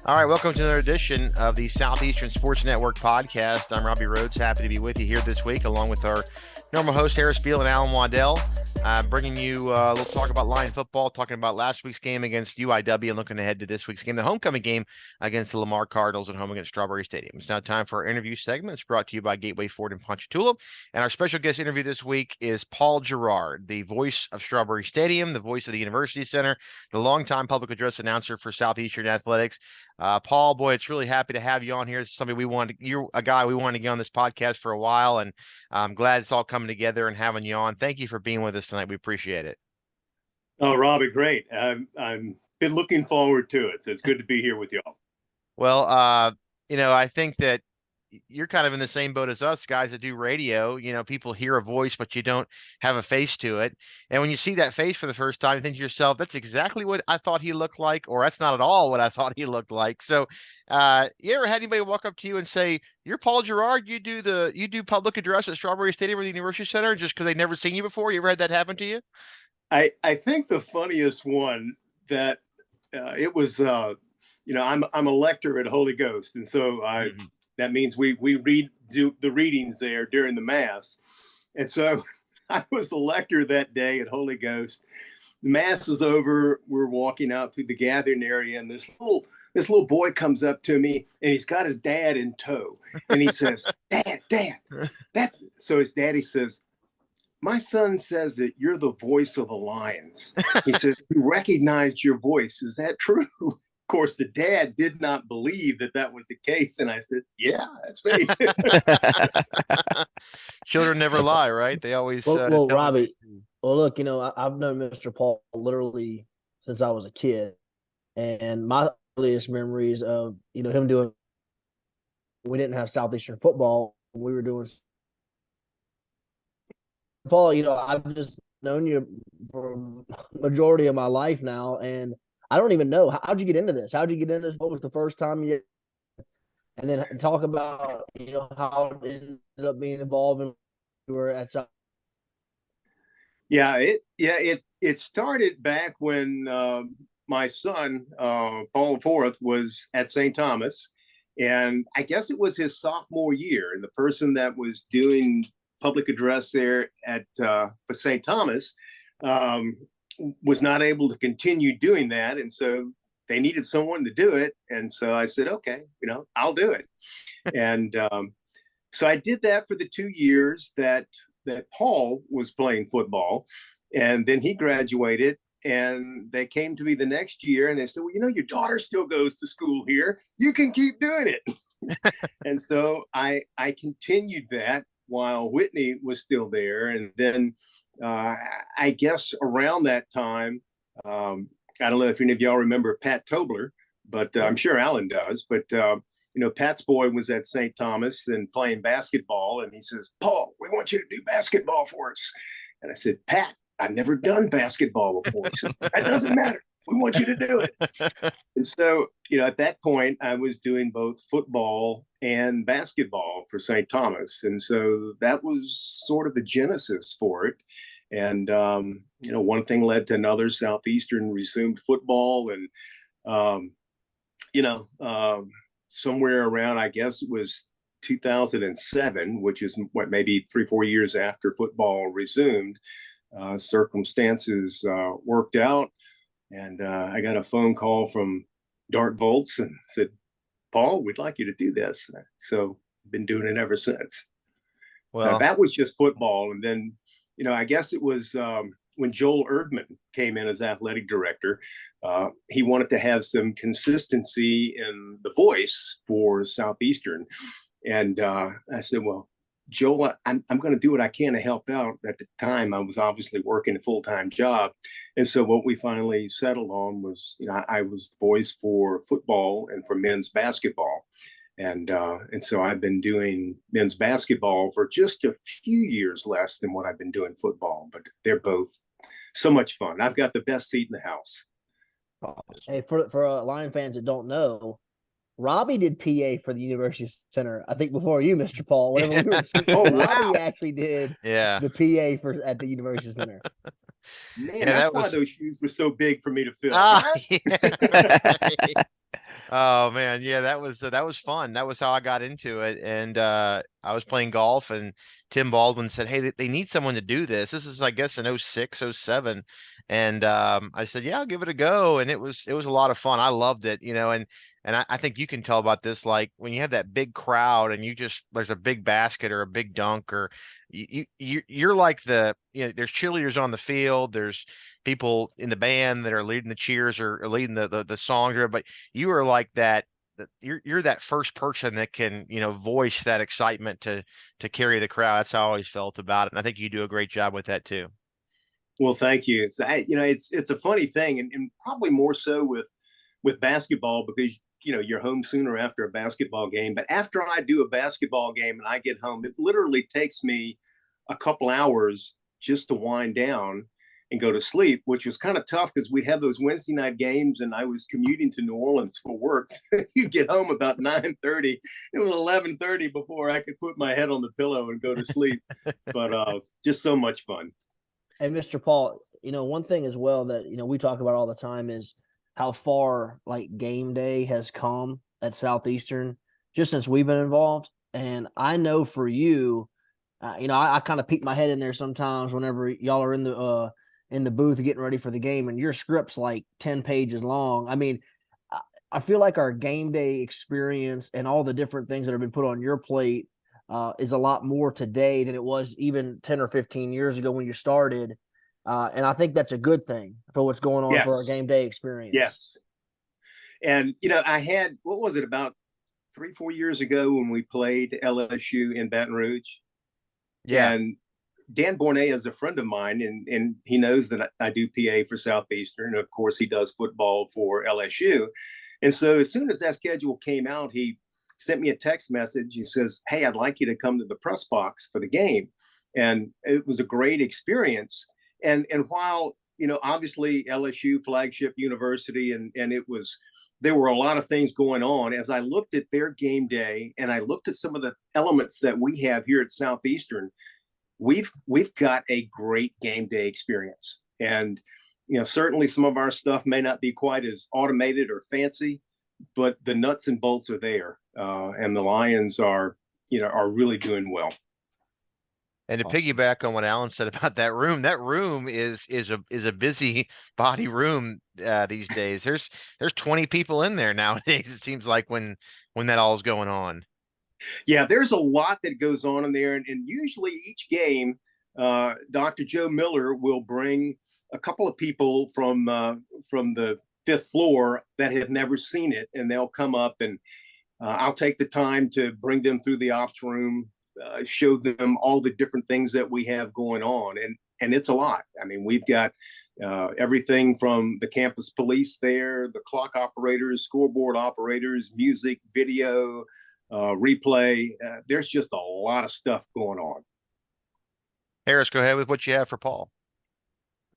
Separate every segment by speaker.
Speaker 1: All right, welcome to another edition of the Southeastern Sports Network podcast. I'm Robbie Rhodes, happy to be with you here this week, along with our normal host, Harris Beal and Alan Waddell, bringing you a little talk about Lion football, talking about last week's game against UIW and looking ahead to this week's game, the homecoming game against the Lamar Cardinals at home against Strawberry Stadium. It's now time for our interview segment. It's brought to you by Gateway Ford in Ponchatoula. And our special guest interview this week is Paul Girard, the voice of Strawberry Stadium, the voice of the University Center, the longtime public address announcer for Southeastern Athletics. Paul, boy, it's really happy to have you on here. It's somebody you're a guy we wanted to get on this podcast for a while, and I'm glad it's all coming together and having you on. Thank you for being with us tonight. We appreciate it.
Speaker 2: Oh, Robbie, great. I'm been looking forward to it. So it's good to be here with y'all.
Speaker 1: Well, I think that you're kind of in the same boat as us guys that do radio. People hear a voice, but you don't have a face to it. And when you see that face for the first time, you think to yourself, that's exactly what I thought he looked like, or that's not at all what I thought he looked like. So, you ever had anybody walk up to you and say, "You're Paul Girard, you do public address at Strawberry Stadium or the University Center," just because they've never seen you before? You ever had that happen to you?
Speaker 2: I think the funniest one that it was, I'm a lector at Holy Ghost, and so that means we do the readings there during the Mass. And so I was the lector that day at Holy Ghost. The Mass is over. We're walking out through the gathering area, and this little boy comes up to me, and he's got his dad in tow. And he says, Dad, that. So his daddy says, "My son says that you're the voice of the Lions." He says, "He recognized your voice. Is that true?" Of course, the dad did not believe that was the case. And I said, "Yeah, that's me."
Speaker 1: Children never lie, right? They always
Speaker 3: well, Robbie. Well, look, I've known Mr. Paul literally since I was a kid, and my earliest memories of him doing. We didn't have Southeastern football. We were doing. Paul, I've just known you for majority of my life now, and I don't even know how'd you get into this. How'd you get into this? What was the first time you? And then talk about how it ended up being involved in you were at.
Speaker 2: Yeah, it started back when my son Paul IV was at St. Thomas, and I guess it was his sophomore year, and the person that was doing public address there at for St. Thomas was not able to continue doing that, and so they needed someone to do it. And so I said, "Okay, I'll do it." And so I did that for the 2 years that Paul was playing football, and then he graduated. And they came to me the next year, and they said, "Well, your daughter still goes to school here. You can keep doing it." And so I continued that while Whitney was still there. And then I guess around that time, I don't know if any of y'all remember Pat Tobler, but I'm sure Alan does. But, Pat's boy was at St. Thomas and playing basketball. And he says, "Paul, we want you to do basketball for us." And I said, "Pat, I've never done basketball before." He said, "That doesn't matter. We want you to do it." And so, at that point, I was doing both football and basketball for St. Thomas. And so that was sort of the genesis for it. And, one thing led to another. Southeastern resumed football. And, somewhere around, I guess it was 2007, which is maybe 3-4 years after football resumed, circumstances worked out. And I got a phone call from Dart Volts and said, "Paul, we'd like you to do this." So I've been doing it ever since. Well, so that was just football. And then, I guess it was when Joel Erdman came in as athletic director. He wanted to have some consistency in the voice for Southeastern. And I said, "Well, Joel, I'm going to do what I can to help out." At the time, I was obviously working a full-time job. And so what we finally settled on was, I was the voice for football and for men's basketball. And so I've been doing men's basketball for just a few years less than what I've been doing football, but they're both so much fun. I've got the best seat in the house.
Speaker 3: Hey, for Lion fans that don't know, Robbie did PA for the University Center, I think, before you, Mr. Paul. Whenever we were at school, Robbie actually did the PA at the University Center.
Speaker 2: Man, that's why those shoes were so big for me to fill.
Speaker 1: Oh man, yeah, that was fun. That was how I got into it. And I was playing golf, and Tim Baldwin said, "Hey, they need someone to do this." This is, I guess, in '06, '07. And I said, "Yeah, I'll give it a go." And it was a lot of fun. I loved it, and I think you can tell about this, like when you have that big crowd and there's a big basket or a big dunk, or you're like there's cheerleaders on the field, there's people in the band that are leading the cheers or leading the songs, but you are like you're that first person that can, voice that excitement to carry the crowd. That's how I always felt about it. And I think you do a great job with that too.
Speaker 2: Well, thank you. It's a funny thing, and probably more so with basketball because you're home sooner after a basketball game. But after I do a basketball game and I get home, it literally takes me a couple hours just to wind down and go to sleep, which was kind of tough because we'd have those Wednesday night games and I was commuting to New Orleans for work. So you'd get home about 9:30. It was 11:30 before I could put my head on the pillow and go to sleep. But just so much fun.
Speaker 3: And Mr. Paul, one thing as well that, we talk about all the time is how far like game day has come at Southeastern just since we've been involved. And I know for you, I kind of peek my head in there sometimes whenever y'all are in the booth getting ready for the game, and your script's like 10 pages long. I mean, I feel like our game day experience and all the different things that have been put on your plate is a lot more today than it was even 10 or 15 years ago when you started. And I think that's a good thing for what's going on for our
Speaker 2: Yes.
Speaker 3: game day experience.
Speaker 2: Yes. And, I had, what was it, about 3-4 years ago when we played LSU in Baton Rouge?
Speaker 1: Yeah.
Speaker 2: And Dan Bornay is a friend of mine, and he knows that I do PA for Southeastern. And of course, he does football for LSU. And so as soon as that schedule came out, he sent me a text message. He says, "Hey, I'd like you to come to the press box for the game." And it was a great experience. And while, obviously LSU flagship university, and there were a lot of things going on. As I looked at their game day and I looked at some of the elements that we have here at Southeastern, we've got a great game day experience. And certainly some of our stuff may not be quite as automated or fancy, but the nuts and bolts are there, and the Lions are really doing well.
Speaker 1: And to piggyback on what Alan said about that room is a busy body room these days. There's 20 people in there nowadays. It seems like when that all is going on.
Speaker 2: Yeah, there's a lot that goes on in there, and usually each game, Dr. Joe Miller will bring a couple of people from the fifth floor that have never seen it, and they'll come up, and I'll take the time to bring them through the ops room, show them all the different things that we have going on, and it's a lot. I mean, we've got everything from the campus police there, the clock operators, scoreboard operators, music, video, replay. There's just a lot of stuff going on.
Speaker 1: Harris, go ahead with what you have for Paul.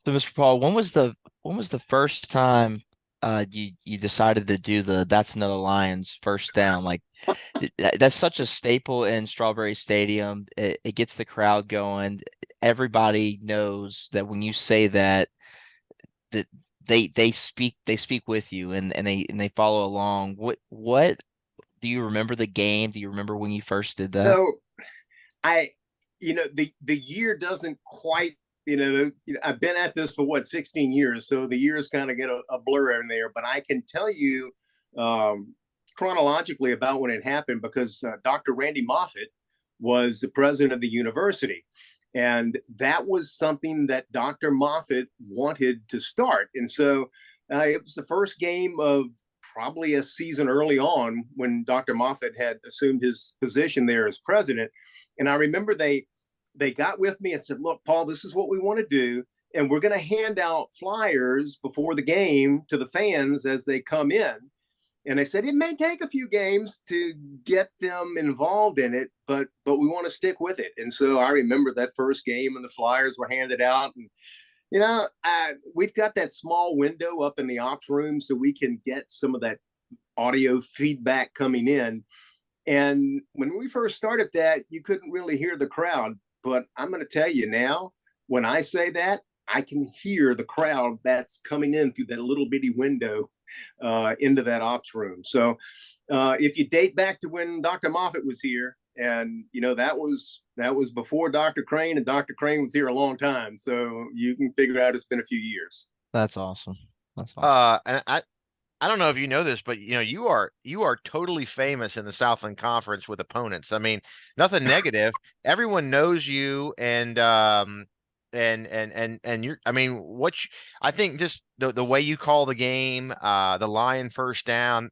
Speaker 4: So, Mr. Paul, when was the first time you decided to do the "That's Another Lions" first down? Like that's such a staple in Strawberry Stadium. It gets the crowd going. Everybody knows that when you say that they speak with you and they follow along. What do you remember the game? Do you remember when you first did that?
Speaker 2: So I, the year doesn't quite, I've been at this for 16 years. So the years kind of get a blur in there, but I can tell you chronologically about when it happened because Dr. Randy Moffett was the president of the university. And that was something that Dr. Moffett wanted to start. And so it was the first game of probably a season early on when Dr. Moffett had assumed his position there as president. And I remember they got with me and said, "Look, Paul, this is what we want to do. And we're going to hand out flyers before the game to the fans as they come in." And they said, "It may take a few games to get them involved in it, but we want to stick with it." And so I remember that first game and the flyers were handed out. And we've got that small window up in the ops room so we can get some of that audio feedback coming in. And when we first started that, you couldn't really hear the crowd. But I'm going to tell you now, when I say that, I can hear the crowd that's coming in through that little bitty window into that ops room. So if you date back to when Dr. Moffitt was here, and that was before Dr. Crane, and Dr. Crane was here a long time. So you can figure out it's been a few years.
Speaker 4: That's awesome. That's awesome.
Speaker 1: And I don't know if you know this, but you are totally famous in the Southland Conference with opponents. I mean, nothing negative. Everyone knows you, and you're. I mean, I think just the way you call the game, the Lion first down.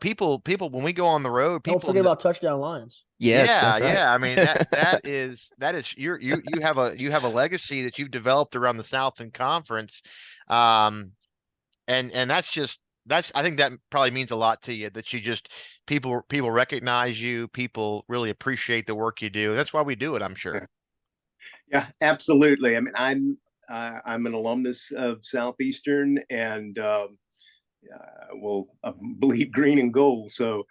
Speaker 1: People when we go on the road,
Speaker 3: Don't forget about touchdown Lions.
Speaker 4: Yes, that's right.
Speaker 1: yeah. I mean that is you have a legacy that you've developed around the Southland Conference, and that's I think that probably means a lot to you, that you just people recognize you, people really appreciate the work you do. That's why we do it, I'm sure.
Speaker 2: Yeah, absolutely. I mean, I'm an alumnus of Southeastern, and will bleed green and gold. So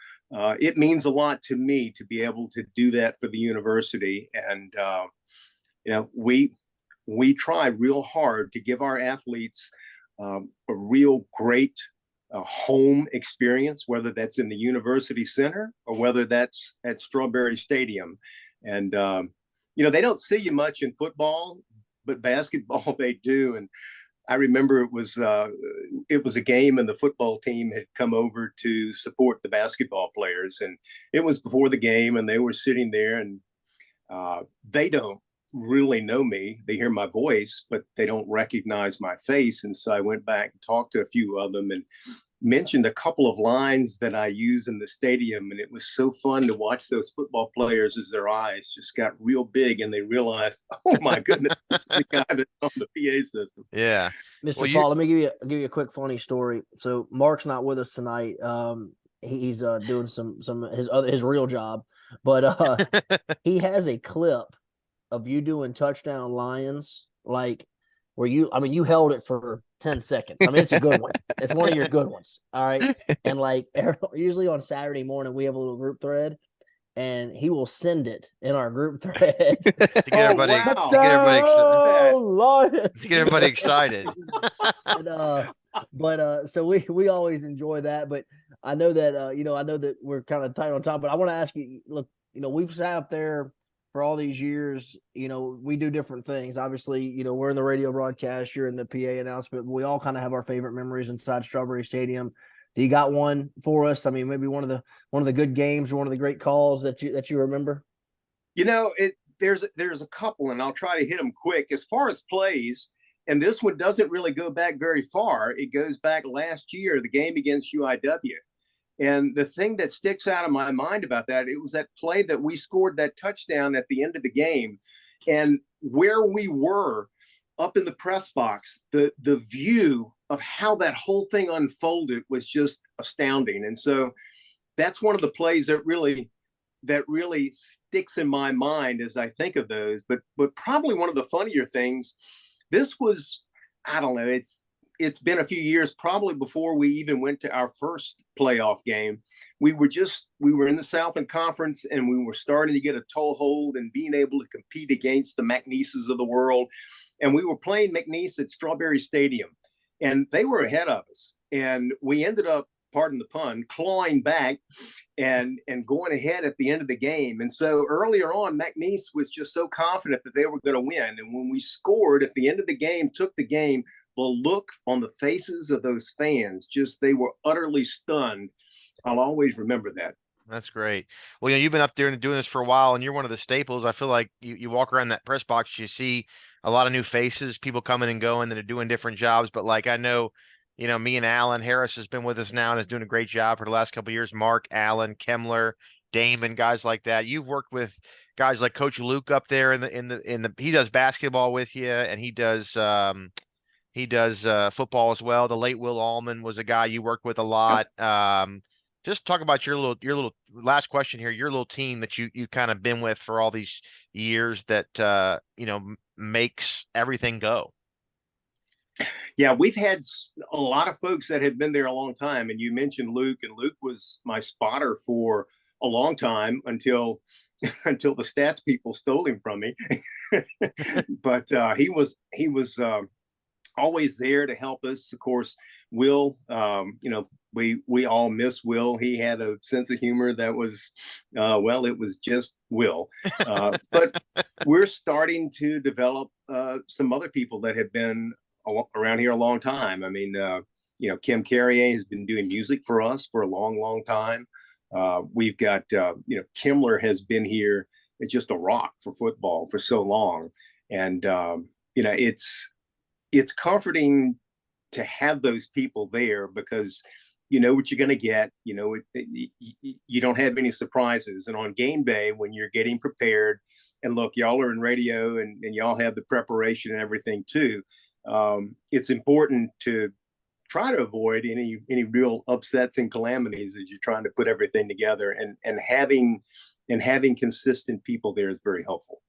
Speaker 2: it means a lot to me to be able to do that for the university. And we try real hard to give our athletes a real great home experience, whether that's in the university center or whether that's at Strawberry Stadium. And they don't see you much in football, but basketball they do. And I remember it was a game, and the football team had come over to support the basketball players, and it was before the game, and they were sitting there, and they don't really know me. They hear my voice, but they don't recognize my face. And so I went back and talked to a few of them and mentioned a couple of lines that I use in the stadium. And it was so fun to watch those football players as their eyes just got real big and they realized, oh my goodness, this is the guy that's on the PA system.
Speaker 1: Yeah.
Speaker 3: Mr. Paul, let me give you a quick funny story. So Mark's not with us tonight. He's doing his real job, but he has a clip of you doing touchdown Lions, like where you held it for 10 seconds. I mean, it's a good one. It's one of your good ones. All right. And like usually on Saturday morning, we have a little group thread, and he will send it in our group thread
Speaker 1: to get everybody, to get everybody excited.
Speaker 3: And, so we always enjoy that. But I know that we're kind of tight on time, but I want to ask you, look, we've sat up there for all these years. We do different things. Obviously, we're in the radio broadcast, you're in the PA announcement. We all kind of have our favorite memories inside Strawberry Stadium. Do you got one for us? I mean, maybe one of the good games or one of the great calls that you remember?
Speaker 2: There's a couple, and I'll try to hit them quick. As far as plays, and this one doesn't really go back very far. It goes back last year, the game against UIW. And the thing that sticks out of my mind about that, it was that play that we scored that touchdown at the end of the game. And where we were up in the press box, the view of how that whole thing unfolded was just astounding. And so that's one of the plays that really sticks in my mind as I think of those. But probably one of the funnier things, this was, I don't know, it's been a few years, probably before we even went to our first playoff game. We were in the Southland Conference, and we were starting to get a toehold and being able to compete against the McNeeses of the world. And we were playing McNeese at Strawberry Stadium, and they were ahead of us. And we ended up, pardon the pun, clawing back and going ahead at the end of the game. And so earlier on, McNeese was just so confident that they were going to win. And when we scored at the end of the game, took the game, the look on the faces of those fans, they were utterly stunned. I'll always remember that.
Speaker 1: That's great. Well, you've been up there and doing this for a while, and you're one of the staples. I feel like you walk around that press box, you see a lot of new faces, people coming and going that are doing different jobs. But like, I know, me and Alan Harris has been with us now and is doing a great job for the last couple of years. Mark, Alan, Kemmler, Damon, guys like that. You've worked with guys like Coach Luke up there he does basketball with you, and he does football as well. The late Will Allman was a guy you worked with a lot. Just talk about your little last question here, your little team that you kind of been with for all these years that makes everything go.
Speaker 2: Yeah, we've had a lot of folks that have been there a long time. And you mentioned Luke, and Luke was my spotter for a long time until until the stats people stole him from me. But he was always there to help us. Of course, Will, we all miss Will. He had a sense of humor that was, well, it was just Will. But we're starting to develop some other people that have been around here a long time. I mean, Kim Carrier has been doing music for us for a long, long time. We've got, Kimler has been here. It's just a rock for football for so long. And, it's comforting to have those people there because you know what you're going to get. You don't have any surprises. And on game day, when you're getting prepared, and look, y'all are in radio and y'all have the preparation and everything too. It's important to try to avoid any real upsets and calamities as you're trying to put everything together. And having consistent people there is very helpful.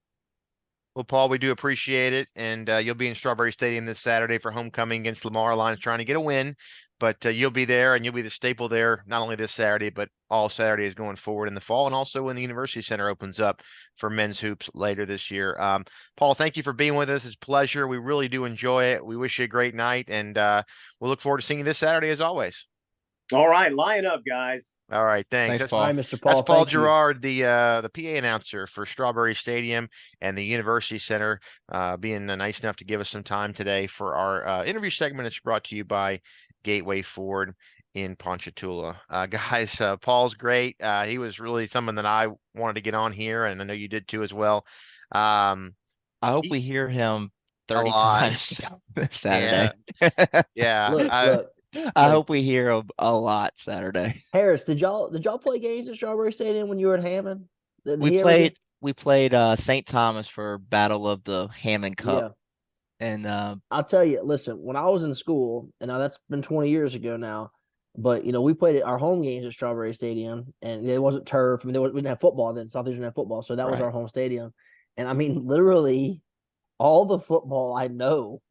Speaker 1: Well, Paul, we do appreciate it, and you'll be in Strawberry Stadium this Saturday for homecoming against Lamar. Lions trying to get a win, but you'll be there, and you'll be the staple there, not only this Saturday, but all Saturdays going forward in the fall, and also when the University Center opens up for men's hoops later this year. Paul, thank you for being with us. It's a pleasure. We really do enjoy it. We wish you a great night, and we'll look forward to seeing you this Saturday as always.
Speaker 2: All right, line up, guys.
Speaker 1: All right, thanks.
Speaker 4: Thanks,
Speaker 1: Paul.
Speaker 3: All right, Mr. Paul.
Speaker 1: That's Paul
Speaker 3: Thank you.
Speaker 1: Girard, the PA announcer for Strawberry Stadium and the University Center, being nice enough to give us some time today for our interview segment. It's brought to you by Gateway Ford in Ponchatoula. Guys, Paul's great. He was really someone that I wanted to get on here, and I know you did too as well.
Speaker 4: I hope we hear him 30
Speaker 1: lot.
Speaker 4: times Saturday.
Speaker 1: Yeah.
Speaker 3: Look,
Speaker 4: I hope we hear him a lot Saturday.
Speaker 3: Harris, did y'all play games at Strawberry Stadium when you were at Hammond?
Speaker 4: We played St. Thomas for Battle of the Hammond Cup.
Speaker 3: Yeah.
Speaker 4: And
Speaker 3: I'll tell you, listen, when I was in school, and now that's been 20 years ago now, but we played our home games at Strawberry Stadium, and it wasn't turf. I mean, we didn't have football then. Southeastern didn't have football, so that was our home stadium. And I mean, literally, all the football I know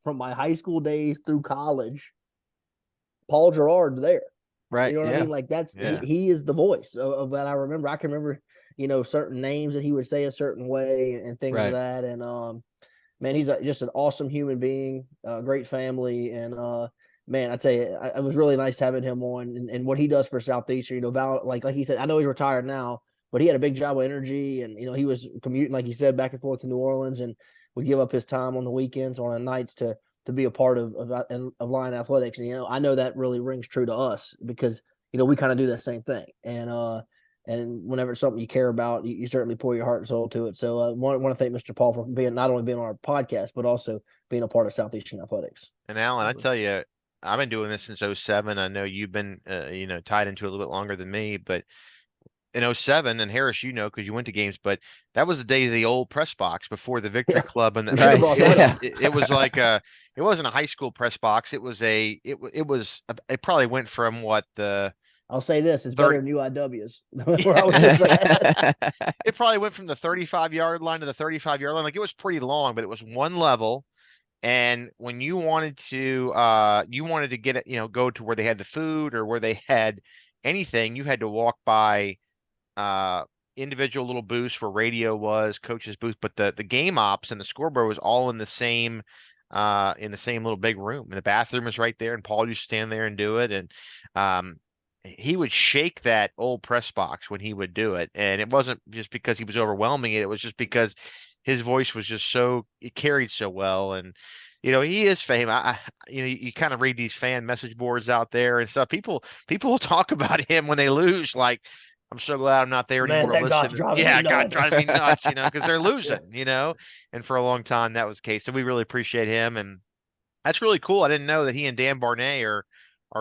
Speaker 3: from my high school days through college, Paul Gerard there.
Speaker 4: right,
Speaker 3: You know what I mean? Like he is the voice of that. I remember. I can remember, certain names that he would say a certain way and things of that. And man, he's just an awesome human being, great family, and man, I tell you, it was really nice having him on and what he does for Southeastern. Like he said, I know he's retired now, but he had a big job with Energy, and he was commuting, like he said, back and forth to New Orleans, and would give up his time on the weekends or on the nights to be a part of Lion Athletics. And I know that really rings true to us because we kind of do that same thing. And whenever it's something you care about, you certainly pour your heart and soul to it. So I want to thank Mr. Paul for not only being on our podcast, but also being a part of Southeastern Athletics.
Speaker 1: And Alan, I tell you, I've been doing this since 07. I know you've been, tied into it a little bit longer than me, but in 07, and Harris, because you went to games, but that was the days of the old press box before the Victory Club. And it was like it wasn't a high school press box. It was it probably went from
Speaker 3: I'll say this, it's better than UIW's.
Speaker 1: It probably went from the 35-yard line to the 35-yard line. Like, it was pretty long, but it was one level. And when you wanted to get it, go to where they had the food or where they had anything, you had to walk by individual little booths where radio was, coach's booth, but the game ops and the scoreboard was all in the same little big room. And the bathroom was right there, and Paul used to stand there and do it. And he would shake that old press box when he would do it. And it wasn't just because he was overwhelming it. It was just because his voice was just it carried so well. And, he is famous. You kind of read these fan message boards out there and stuff. People will talk about him when they lose. Like, I'm so glad I'm not there anymore.
Speaker 3: God driving
Speaker 1: me nuts, because they're losing, and for a long time that was the case. So we really appreciate him. And that's really cool. I didn't know that he and Dan Barnett are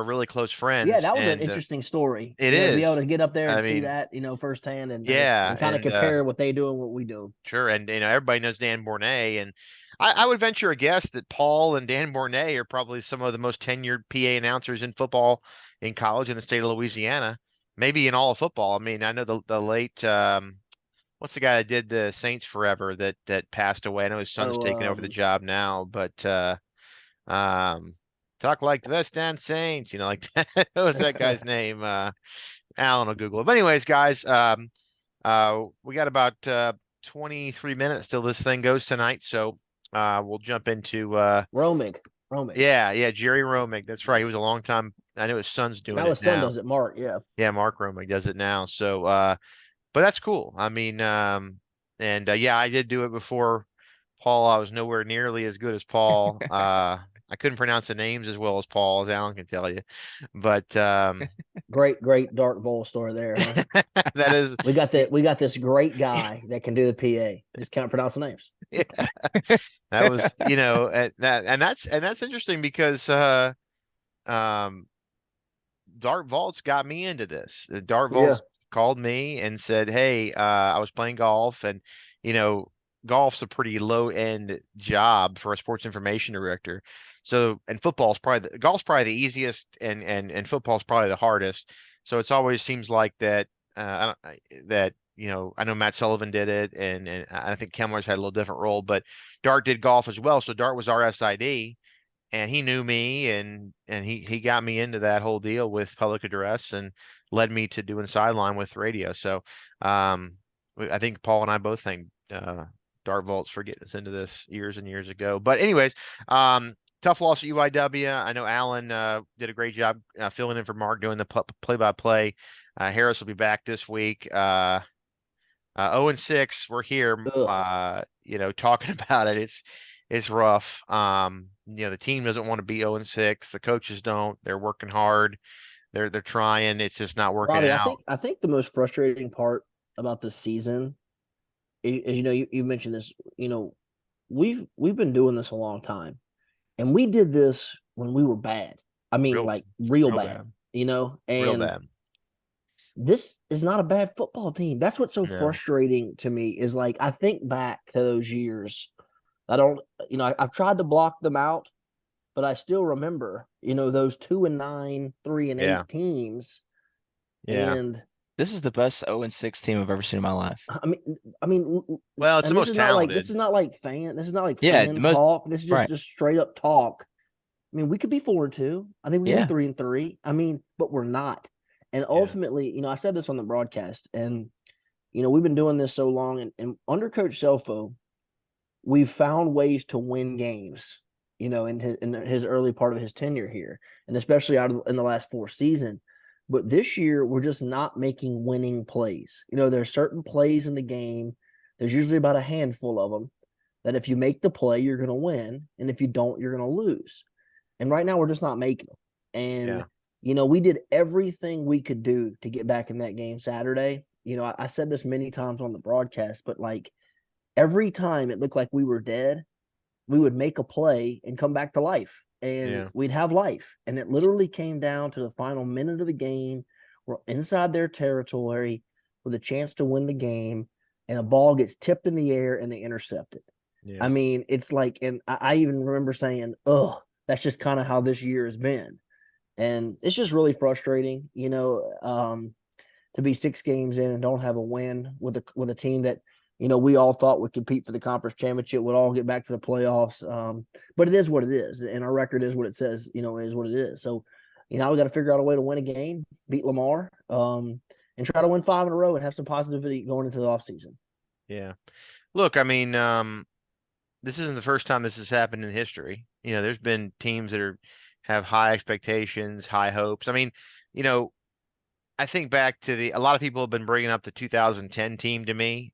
Speaker 1: really close friends.
Speaker 3: Yeah, that was an interesting story.
Speaker 1: It is.
Speaker 3: To be able to get up there and see that, firsthand and kind of compare what they do and what we do.
Speaker 1: Sure. And, everybody knows Dan Bornay. And I would venture a guess that Paul and Dan Bornay are probably some of the most tenured PA announcers in football in college in the state of Louisiana, maybe in all of football. I mean, I know the late, what's the guy that did the Saints forever that passed away? I know his son's taking over the job now, but talk like the West End Saints, like that. What was that guy's name? Alan will Google it. But anyways, guys, we got about 23 minutes till this thing goes tonight, so we'll jump into
Speaker 3: Romig.
Speaker 1: yeah, Jerry Romig. That's right. He was a long time. I know his son's doing
Speaker 3: Now
Speaker 1: it
Speaker 3: his son
Speaker 1: now.
Speaker 3: does it, Mark. Yeah.
Speaker 1: Yeah, Mark Romig does it now. So but that's cool. I mean, and yeah, I did do it before Paul. I was nowhere nearly as good as Paul. I couldn't pronounce the names as well as Paul, as Alan can tell you. But
Speaker 3: Great Dark Bowl story there, huh?
Speaker 1: that is,
Speaker 3: We got this great guy that can do the PA. Just can't pronounce the names.
Speaker 1: yeah, that was, that's interesting because um, Dart Vaults got me into this. Dart
Speaker 3: Yeah.
Speaker 1: Vaults called me and said, "Hey, I was playing golf, and you know, golf's a pretty low end job for a sports information director. So, and golf's probably the easiest, and football's probably the hardest. So it's always seems like that. I don't, that I know Matt Sullivan did it, and I think Kemmler's had a little different role, but Dart did golf as well. So Dart was our SID, and he knew me, and he got me into that whole deal with public address and led me to doing sideline with radio. So I think Paul and I both think Dart Vaults for getting us into this years and years ago. But anyways, tough loss at UIW. I know Alan did a great job filling in for Mark doing the play-by-play. Harris will be back this week. 0-6. We're here, talking about it. It's rough. The team doesn't want to be 0-6. The coaches don't. They're working hard. They're trying. It's just not working
Speaker 3: Robbie,
Speaker 1: out.
Speaker 3: I think the most frustrating part about this season is, you mentioned this. We've been doing this a long time, and we did this when we were bad. I mean, real bad.
Speaker 1: Real
Speaker 3: And
Speaker 1: bad.
Speaker 3: this is not a bad football team. That's what's so
Speaker 1: No.
Speaker 3: frustrating to me is, like, I think back to those years. I've tried to block them out, but I still remember, those 2-9, 3-8
Speaker 1: Yeah.
Speaker 3: teams.
Speaker 1: Yeah.
Speaker 3: And
Speaker 4: This is the best 0-6 team I've ever seen in my life.
Speaker 3: I mean,
Speaker 1: well, it's the most talented.
Speaker 3: This is not like fan
Speaker 4: Yeah,
Speaker 3: talk. This is
Speaker 4: right.
Speaker 3: just straight up talk. I mean, we could be 4-2. I think we could
Speaker 4: Yeah.
Speaker 3: be 3-3. I mean, but we're not. And ultimately, I said this on the broadcast, and we've been doing this so long, and under Coach Selfo, we've found ways to win games, in his early part of his tenure here, and especially in the last 4 seasons. But this year, we're just not making winning plays. There's certain plays in the game. There's usually about a handful of them that if you make the play, you're going to win. And if you don't, you're going to lose. And right now, we're just not making them. And, we did everything we could do to get back in that game Saturday. I said this many times on the broadcast, but like every time it looked like we were dead, we would make a play and come back to life. And we'd have life. And it literally came down to the final minute of the game. We're inside their territory with a chance to win the game, and a ball gets tipped in the air and they intercept it. Yeah. I mean, it's like, and I even remember saying, that's just kind of how this year has been. And it's just really frustrating, to be 6 games in and don't have a win with a team that, we all thought would compete for the conference championship, would all get back to the playoffs. But it is what it is. And our record is what it says, is what it is. So, we got to figure out a way to win a game, beat Lamar, and try to win 5 in a row and have some positivity going into the offseason.
Speaker 1: Yeah. Look, I mean, this isn't the first time this has happened in history. There's been teams that have high expectations, high hopes. I mean, I think back to a lot of people have been bringing up the 2010 team to me,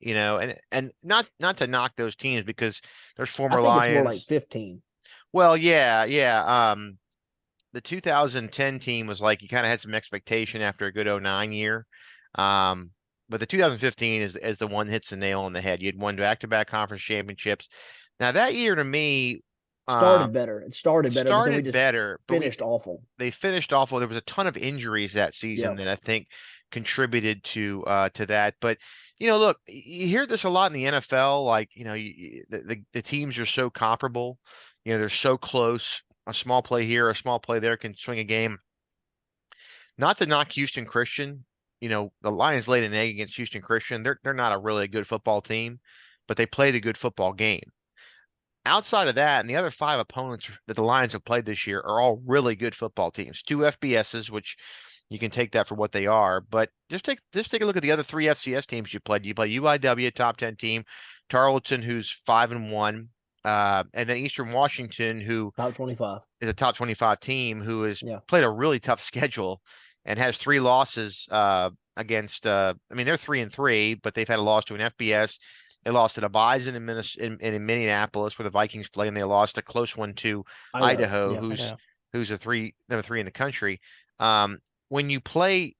Speaker 1: and not to knock those teams because there's former Lions.
Speaker 3: It's more like 15.
Speaker 1: Well, yeah. The 2010 team was like, you kind of had some expectation after a good 09 year. But the 2015 is the one that hits the nail on the head. You had won back-to-back conference championships. Now that year to me
Speaker 3: started better. It started better.
Speaker 1: Started
Speaker 3: but then we just finished awful.
Speaker 1: They finished awful. There was a ton of injuries that season that I think contributed to that. But look, you hear this a lot in the NFL. Like the teams are so comparable. They're so close. A small play here, a small play there can swing a game. Not to knock Houston Christian. The Lions laid an egg against Houston Christian. They're not a really good football team, but they played a good football game. Outside of that, and the other 5 opponents that the Lions have played this year are all really good football teams. 2 FBSs, which you can take that for what they are. But just take a look at the other three FCS teams you played. You play UIW, top 10 team, Tarleton, who's 5-1, and then Eastern Washington, who
Speaker 3: Top 25.
Speaker 1: is a top 25 team, who has
Speaker 3: Yeah.
Speaker 1: played a really tough schedule and has three losses against. I mean, they're 3-3, but they've had a loss to an FBS. They lost to the Bison in Minneapolis, where the Vikings play, and they lost a close one to Idaho,
Speaker 3: Yeah.
Speaker 1: who's number three in the country. When you play,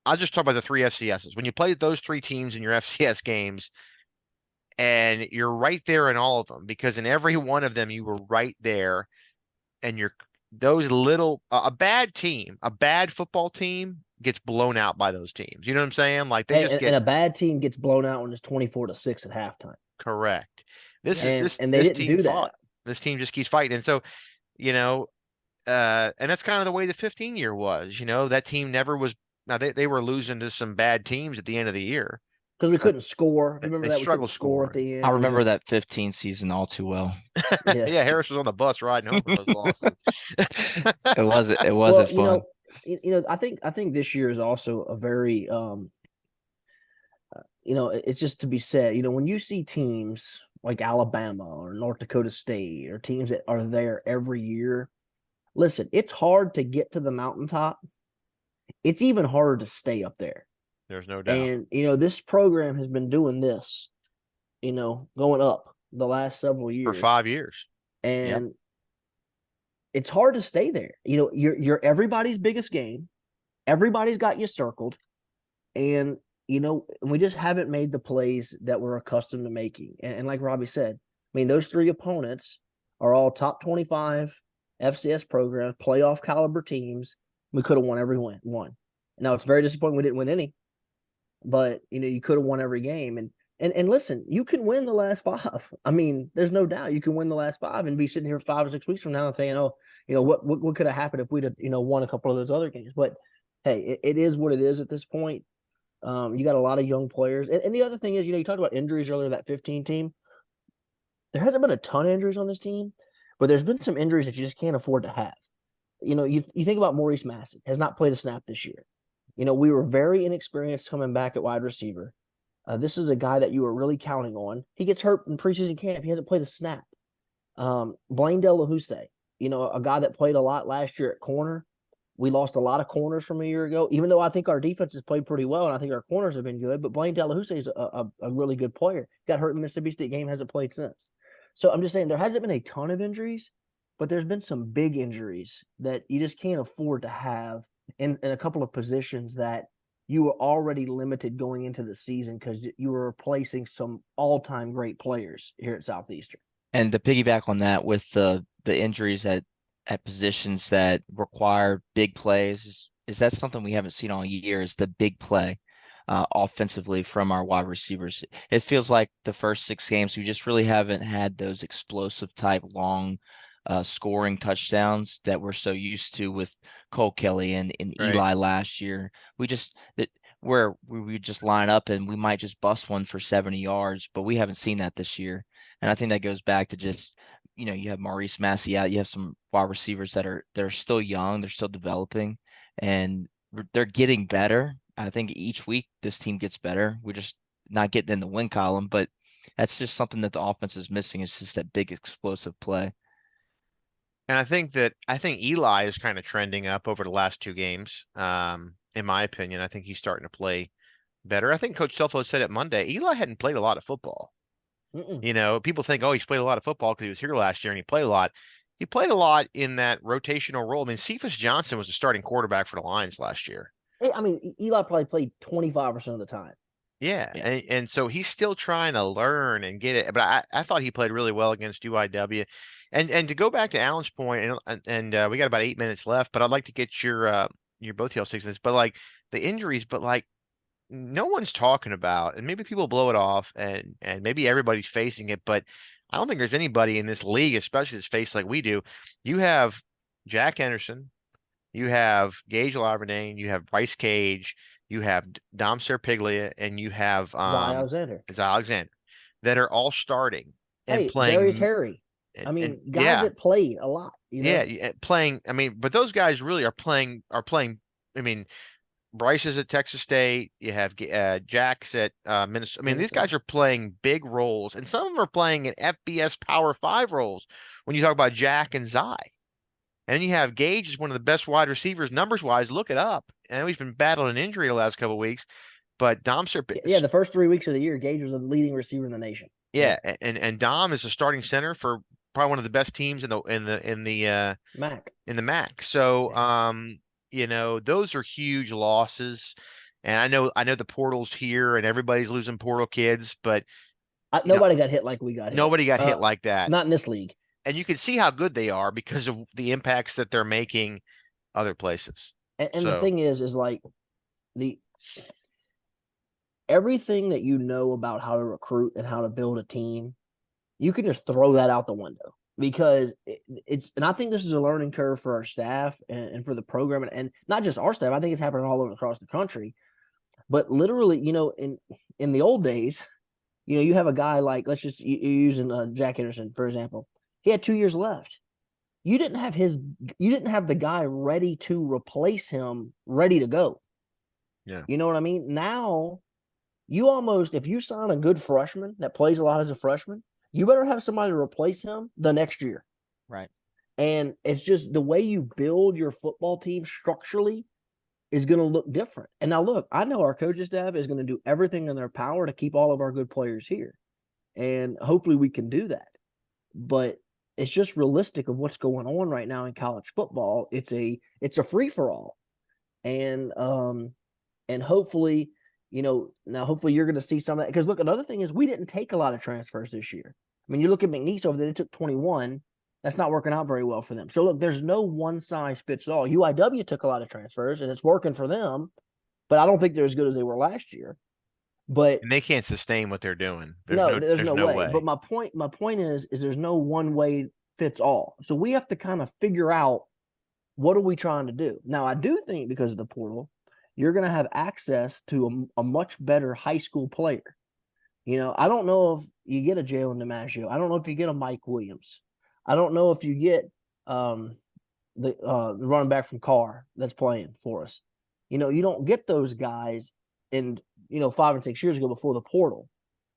Speaker 1: I'll just talk about the three FCSs. When you play those three teams in your FCS games, and you're right there in all of them, because in every one of them you were right there, and you're those little a bad team, a bad football team gets blown out by those teams. You know what I'm saying? Like they
Speaker 3: Hey,
Speaker 1: just
Speaker 3: and,
Speaker 1: get
Speaker 3: and a bad team gets blown out when it's 24-6 at halftime.
Speaker 1: correct. This
Speaker 3: And
Speaker 1: is this
Speaker 3: and they
Speaker 1: this
Speaker 3: didn't
Speaker 1: team
Speaker 3: do
Speaker 1: fought.
Speaker 3: that.
Speaker 1: This team just keeps fighting. And so, you know, and that's kind of the way the 15 year was. That team never was. Now they were losing to some bad teams at the end of the year,
Speaker 3: Because we
Speaker 1: but
Speaker 3: couldn't score.
Speaker 1: they
Speaker 3: Remember
Speaker 1: they
Speaker 3: that? We couldn't
Speaker 1: struggled
Speaker 3: score at
Speaker 1: scoring.
Speaker 3: the
Speaker 4: I
Speaker 3: end. It was
Speaker 4: remember
Speaker 3: just,
Speaker 4: that 15 season all too well.
Speaker 3: yeah.
Speaker 1: Yeah, Harris was on the bus riding home from those losses.
Speaker 4: It
Speaker 3: Well,
Speaker 4: wasn't fun.
Speaker 3: I think this year is also a very it's just to be said, when you see teams like Alabama or North Dakota State or teams that are there every year, listen, it's hard to get to the mountaintop. It's even harder to stay up there.
Speaker 1: There's no doubt.
Speaker 3: And, this program has been doing this, going up the last several years.
Speaker 1: For 5 years.
Speaker 3: And it's hard to stay there. You're everybody's biggest game. Everybody's got you circled. And, we just haven't made the plays that we're accustomed to making. And like Robbie said, I mean, those three opponents are all top 25 FCS programs, playoff caliber teams. We could have won every one. Now, it's very disappointing we didn't win any. But, you could have won every game. And listen, you can win the last 5. I mean, there's no doubt you can win the last 5 and be sitting here 5 or 6 weeks from now and saying, what could have happened if we'd have, won a couple of those other games. But, hey, it is what it is at this point. You got a lot of young players. And the other thing is, you talked about injuries earlier, that 15 team. There hasn't been a ton of injuries on this team, but there's been some injuries that you just can't afford to have. You think about Maurice Massey, has not played a snap this year. We were very inexperienced coming back at wide receiver. This is a guy that you were really counting on. He gets hurt in preseason camp. He hasn't played a snap. Blaine Delahousse, a guy that played a lot last year at corner. We lost a lot of corners from a year ago, even though I think our defense has played pretty well, and I think our corners have been good. But Blaine Delahousse is a really good player. Got hurt in the Mississippi State game, hasn't played since. So I'm just saying there hasn't been a ton of injuries, but there's been some big injuries that you just can't afford to have in a couple of positions that you were already limited going into the season because you were replacing some all-time great players here at Southeastern.
Speaker 4: And to piggyback on that with the injuries at positions that require big plays, is that something we haven't seen all year, is the big play offensively from our wide receivers. It feels like the first 6 games, we just really haven't had those explosive type long scoring touchdowns that we're so used to with Cole Kelly and
Speaker 1: Right.
Speaker 4: Eli last year. Where we just line up and we might just bust one for 70 yards, but we haven't seen that this year. And I think that goes back to just, you have Maurice Massey out, you have some wide receivers that are still young, they're still developing, and they're getting better. I think each week this team gets better. We're just not getting in the win column, but that's just something that the offense is missing. It's just that big explosive play.
Speaker 1: And I think Eli is kind of trending up over the last 2 games. In my opinion, I think he's starting to play better. I think Coach Stelfo said it Monday. Eli hadn't played a lot of football. People think, oh, he's played a lot of football because he was here last year and he played a lot. He played a lot in that rotational role. I mean, Cephas Johnson was the starting quarterback for the Lions last year.
Speaker 3: I mean, Eli probably played 25% of the time.
Speaker 1: Yeah. And so he's still trying to learn and get it. But I thought he played really well against UIW. And to go back to Alan's point, and we got about 8 minutes left, but I'd like to get your both y'all takes on this. But like the injuries, but like no one's talking about, and maybe people blow it off, and maybe everybody's facing it, but I don't think there's anybody in this league, especially that's faced like we do. You have Jack Henderson, you have Gage Laverdane, you have Bryce Cage, you have Dom Serpiglia, and you have
Speaker 3: Zay Alexander.
Speaker 1: Zay Alexander that are all starting and
Speaker 3: Hey, Darius
Speaker 1: playing.
Speaker 3: Harry. I
Speaker 1: and
Speaker 3: mean, guys
Speaker 1: yeah,
Speaker 3: that played a lot,
Speaker 1: yeah, playing. I mean, but those guys really are playing. I mean, Bryce is at Texas State. You have Jack's at Minnesota. I mean, these
Speaker 3: Minnesota.
Speaker 1: guys are playing big roles, and some of them are playing in FBS Power Five roles. When you talk about Jack and Zai, and then you have Gage is one of the best wide receivers numbers wise. Look it up. I know he's been battling an injury the last couple of weeks, but
Speaker 3: Yeah, the first 3 weeks of the year, Gage was the leading receiver in the nation.
Speaker 1: yeah, and Dom is a starting center for probably one of the best teams in the
Speaker 3: Mac.
Speaker 1: in the MAC. So,
Speaker 3: Yeah.
Speaker 1: those are huge losses. And I know the portal's here and everybody's losing portal kids, but you know,
Speaker 3: Nobody got hit like we got hit.
Speaker 1: nobody got hit like that.
Speaker 3: Not in this league.
Speaker 1: And you can see how good they are because of the impacts that they're making other places.
Speaker 3: And the
Speaker 1: So,
Speaker 3: thing is like the everything that you know about how to recruit and how to build a team, you can just throw that out the window because it's, and I think this is a learning curve for our staff and for the program and not just our staff. I think it's happening all over across the country. But literally, in the old days, you have a guy like, let's just you're using Jack Henderson, for example. He had 2 years left. You didn't have the guy ready to replace him, ready to go.
Speaker 1: yeah.
Speaker 3: You know what I mean? Now, you almost, if you sign a good freshman that plays a lot as a freshman, you better have somebody to replace him the next year.
Speaker 4: Right.
Speaker 3: And it's just the way you build your football team structurally is going to look different. And now, look, I know our coaching staff is going to do everything in their power to keep all of our good players here. And hopefully we can do that. But it's just realistic of what's going on right now in college football. It's a free for all. And hopefully, now hopefully you're going to see some of that. Because look, another thing is we didn't take a lot of transfers this year. I mean, you look at McNeese over there, they took 21. That's not working out very well for them. So look, there's no one size fits all. UIW took a lot of transfers and it's working for them, but I don't think they're as good as they were last year. But
Speaker 1: And they can't sustain what they're doing.
Speaker 3: there's
Speaker 1: There's
Speaker 3: no
Speaker 1: no
Speaker 3: way.
Speaker 1: way.
Speaker 3: But my point is there's no one way fits all. So we have to kind of figure out what are we trying to do. Now, I do think because of the portal, you're going to have access to a much better high school player. I don't know if you get a Jalen DiMaggio. I don't know if you get a Mike Williams. I don't know if you get the running back from Carr that's playing for us. You don't get those guys in 5 and 6 years ago before the portal,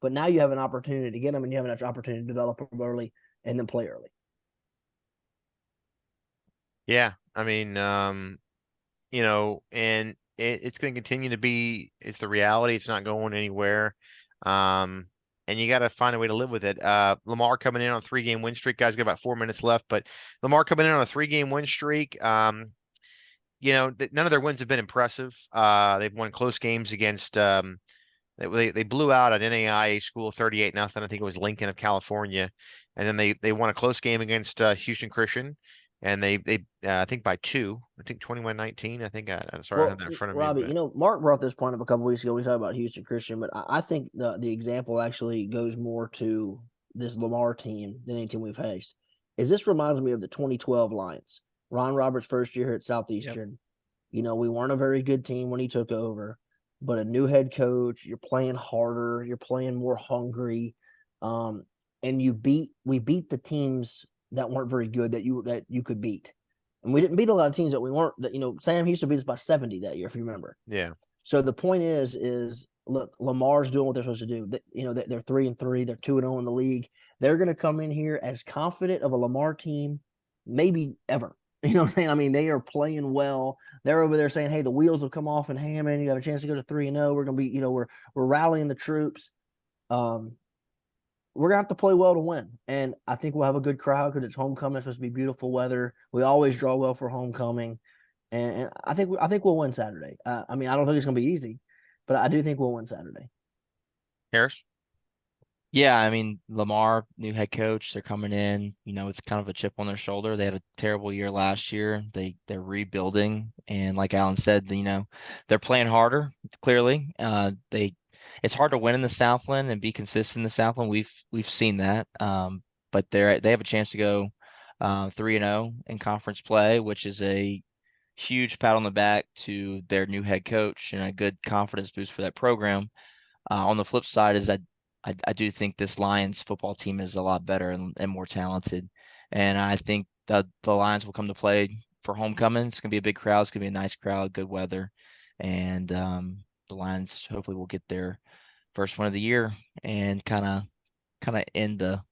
Speaker 3: but now you have an opportunity to get them, and you have an opportunity to develop them early and then play early.
Speaker 1: Yeah. I mean, and it's going to continue to be, it's the reality. It's not going anywhere. And you got to find a way to live with it. Lamar coming in on a 3-game win streak. Guys, got about 4 minutes left, but Lamar coming in on a 3-game win streak. None of their wins have been impressive. They've won close games against, they blew out an NAIA school 38-0. I think it was Lincoln of California. And then they won a close game against Houston Christian. And they I think by 2, I think 21-19. I think sorry, I have that in front of
Speaker 3: Robbie,
Speaker 1: me.
Speaker 3: Mark brought this point up a couple weeks ago. We talked about Houston Christian, but I think the example actually goes more to this Lamar team than any team we've faced. This reminds me of the 2012 Lions. Ron Roberts' first year here at Southeastern. Yep. We weren't a very good team when he took over, but a new head coach, you're playing harder, you're playing more hungry, and we beat the teams that weren't very good that you could beat. And we didn't beat a lot of teams that we weren't, Sam Houston beat us by 70 that year, if you remember.
Speaker 1: Yeah.
Speaker 3: So the point is look, Lamar's doing what they're supposed to do. They're 3-3, they're 2-0 in the league. They're going to come in here as confident of a Lamar team, maybe ever. You know what I'm saying? I mean, they are playing well. They're over there saying, hey, the wheels will come off in Hammond. You got a chance to go to 3-0. We're going to be, we're rallying the troops. We're going to have to play well to win. And I think we'll have a good crowd because it's homecoming. It's supposed to be beautiful weather. We always draw well for homecoming. And I think we'll win Saturday. I don't think it's going to be easy, but I do think we'll win Saturday.
Speaker 1: Harris?
Speaker 4: Yeah, I mean, Lamar, new head coach, they're coming in, with kind of a chip on their shoulder. They had a terrible year last year. They're rebuilding. And like Alan said, they're playing harder, clearly. It's hard to win in the Southland and be consistent in the Southland. We've seen that. But they have a chance to go 3-0 in conference play, which is a huge pat on the back to their new head coach and a good confidence boost for that program. On the flip side is that I do think this Lions football team is a lot better and more talented. And I think that the Lions will come to play for homecoming. It's gonna be a big crowd. It's gonna be a nice crowd, good weather, and the Lions hopefully will get their first one of the year and kind of end the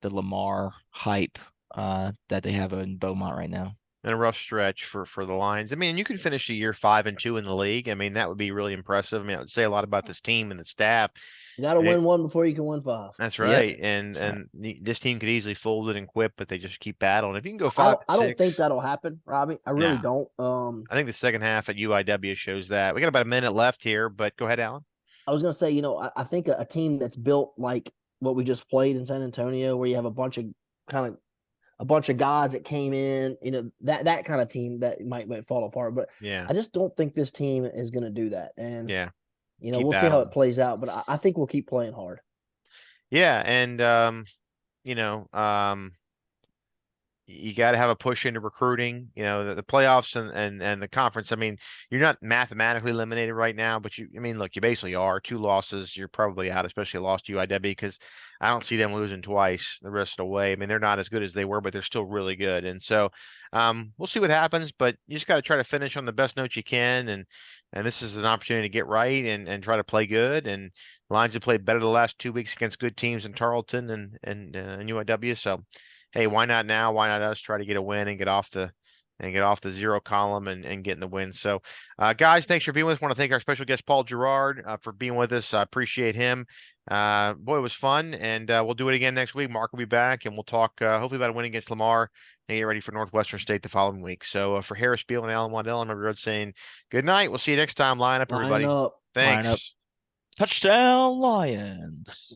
Speaker 4: Lamar hype that they have in Beaumont right now.
Speaker 1: And a rough stretch for the Lions. I mean, you could finish the year 5-2 in the league. I mean, that would be really impressive. I mean, it would say a lot about this team and the staff.
Speaker 3: You got to
Speaker 1: And
Speaker 3: win one before you can win five.
Speaker 1: that's
Speaker 4: Yep.
Speaker 1: right. And
Speaker 4: That's right.
Speaker 1: this team could easily fold it and quit, but they just keep battling. If you can go
Speaker 3: I don't
Speaker 1: 5-6,
Speaker 3: think that'll happen, Robbie. I really
Speaker 1: Nah.
Speaker 3: don't.
Speaker 1: I think the second half at UIW shows that. We got about a minute left here, but go ahead, Alan.
Speaker 3: I was gonna say, I think a team that's built like what we just played in San Antonio, where you have a bunch of guys that came in, that kind of team that might fall apart. But
Speaker 1: Yeah.
Speaker 3: I just don't think this team is gonna do that. And
Speaker 1: Yeah. Keep
Speaker 3: we'll see how
Speaker 1: battling.
Speaker 3: it plays out. But I think we'll keep playing hard.
Speaker 1: Yeah, and you know, you got to have a push into recruiting. The playoffs and the conference. I mean, you're not mathematically eliminated right now, but I mean, look, you basically are. 2 losses, you're probably out, especially a loss to UIW, because I don't see them losing twice the rest of the way. I mean, they're not as good as they were, but they're still really good. And so, we'll see what happens, but you just got to try to finish on the best note you can. And this is an opportunity to get right and try to play good. And Lions have played better the last 2 weeks against good teams in Tarleton and UIW. So, hey, why not now? Why not us try to get a win and get off the 0 column and get in the win? So, guys, thanks for being with us. I want to thank our special guest Paul Girard for being with us. I appreciate him. Boy, it was fun, and we'll do it again next week. Mark will be back, and we'll talk hopefully about a win against Lamar and get ready for Northwestern State the following week. So, for Harris Beal and Alan Waddell, I'm Road saying good night. We'll see you next time. Line up, everybody.
Speaker 3: Line up.
Speaker 1: Thanks.
Speaker 4: Line up. Touchdown, Lions.